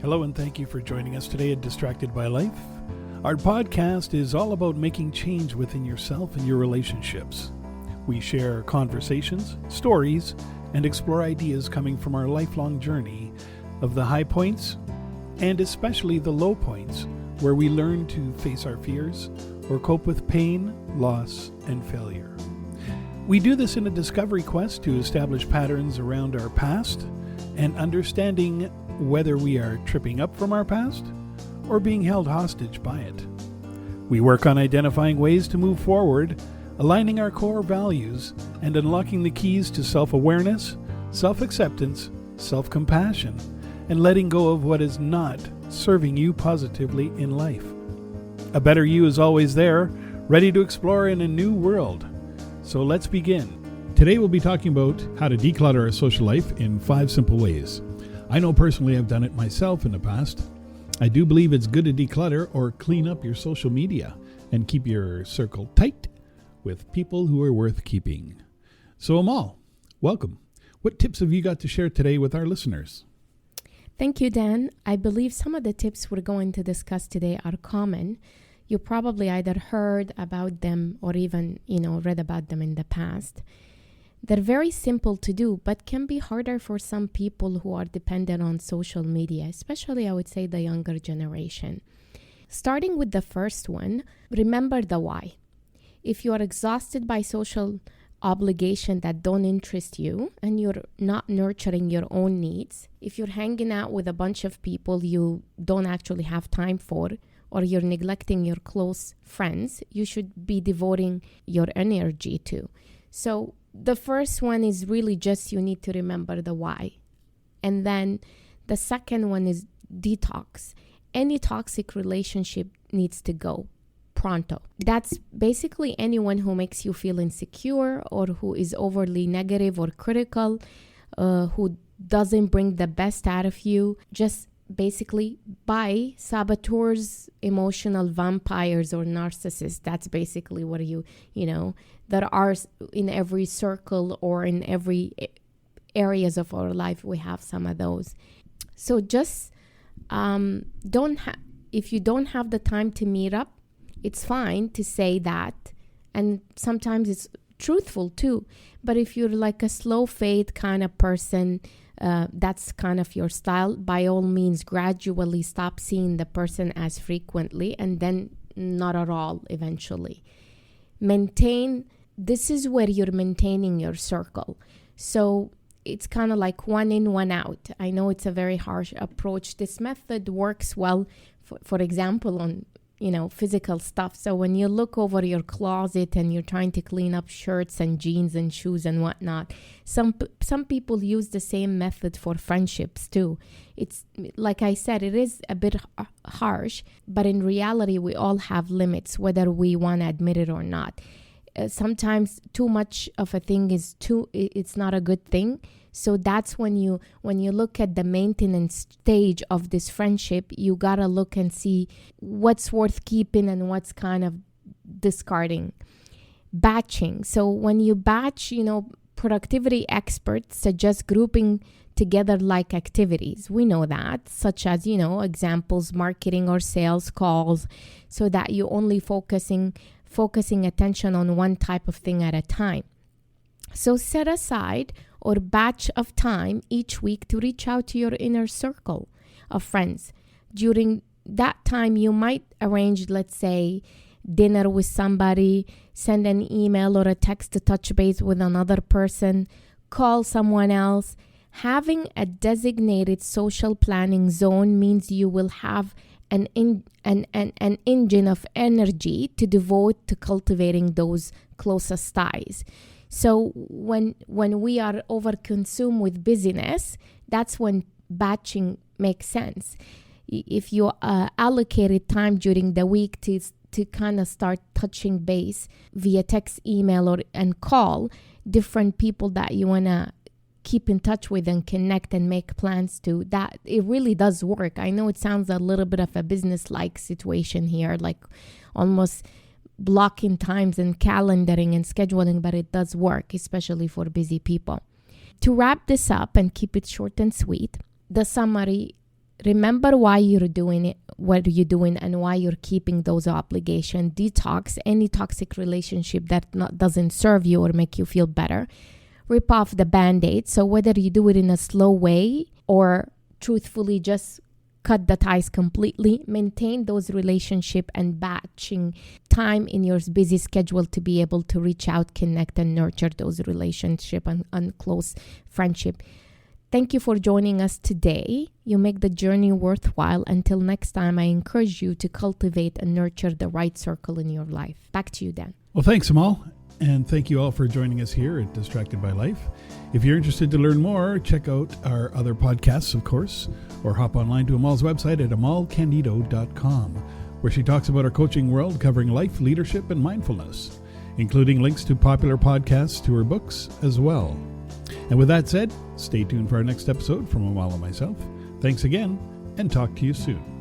Hello and thank you for joining us today at Distracted by Life. Our podcast is all about making change within yourself and your relationships. We share conversations, stories, and explore ideas coming from our lifelong journey of the high points and especially the low points where we learn to face our fears or cope with pain, loss, and failure. We do this in a discovery quest to establish patterns around our past and understanding whether we are tripping up from our past or being held hostage by it. We work on identifying ways to move forward, aligning our core values, and unlocking the keys to self-awareness, self-acceptance, self-compassion, and letting go of what is not serving you positively in life. A better you is always there, ready to explore in a new world. So let's begin. Today we'll be talking about how to declutter our social life in 5 simple ways. I know personally I've done it myself in the past. I do believe it's good to declutter or clean up your social media and keep your circle tight with people who are worth keeping. So Amal, welcome. What tips have you got to share today with our listeners? Thank you, Dan. I believe some of the tips we're going to discuss today are common. You probably either heard about them or even, read about them in the past. They're very simple to do, but can be harder for some people who are dependent on social media, especially, I would say, the younger generation. Starting with the first one, remember the why. If you are exhausted by social obligation that don't interest you and you're not nurturing your own needs, if you're hanging out with a bunch of people you don't actually have time for, or you're neglecting your close friends, you should be devoting your energy to. So the first one is really just you need to remember the why. And then the second one is detox. Any toxic relationship needs to go pronto. That's basically anyone who makes you feel insecure or who is overly negative or critical, who doesn't bring the best out of you. Just basically by saboteurs, emotional vampires, or narcissists. That's basically what that are in every circle or in every areas of our life. We have some of those. So just if you don't have the time to meet up, it's fine to say that, and sometimes it's truthful too. But if you're like a slow fade kind of person, that's kind of your style, by all means gradually stop seeing the person as frequently and then not at all eventually. This is where you're maintaining your circle. So it's kind of like one in, one out. I know it's a very harsh approach. This method works well, for example, on physical stuff. So when you look over your closet and you're trying to clean up shirts and jeans and shoes and whatnot, some people use the same method for friendships too. It's like I said, it is a bit harsh, but in reality, we all have limits, whether we want to admit it or not. Sometimes too much of a thing it's not a good thing. So that's when you look at the maintenance stage of this friendship, you gotta look and see what's worth keeping and what's kind of discarding. Batching. So when you batch, productivity experts suggest grouping together like activities. We know that, such as, examples, marketing or sales calls, so that you only focusing attention on one type of thing at a time. So set aside or batch of time each week to reach out to your inner circle of friends. During that time, you might arrange, let's say, dinner with somebody, send an email or a text to touch base with another person, call someone else. Having a designated social planning zone means you will have an engine of energy to devote to cultivating those closest ties. So when we are overconsumed with busyness, that's when batching makes sense. If you allocated time during the week to kind of start touching base via text, email, and call different people that you want to keep in touch with and connect and make plans to, that it really does work. I know it sounds a little bit of a business-like situation here, like almost blocking times and calendaring and scheduling, but it does work, especially for busy people. To wrap this up and keep it short and sweet, the summary remember why you're doing it, what you're doing, and why you're keeping those obligations. Detox any toxic relationship that doesn't serve you or make you feel better. Rip off the Band-Aid. So whether you do it in a slow way or truthfully just cut the ties completely, maintain those relationships and batching time in your busy schedule to be able to reach out, connect, and nurture those relationships and close friendship. Thank you for joining us today. You make the journey worthwhile. Until next time, I encourage you to cultivate and nurture the right circle in your life. Back to you, Dan. Well, thanks, Amal. And thank you all for joining us here at Distracted by Life. If you're interested to learn more, check out our other podcasts, of course, or hop online to Amal's website at amalcandido.com, where she talks about her coaching world covering life, leadership, and mindfulness, including links to popular podcasts to her books as well. And with that said, stay tuned for our next episode from Amal and myself. Thanks again, and talk to you soon.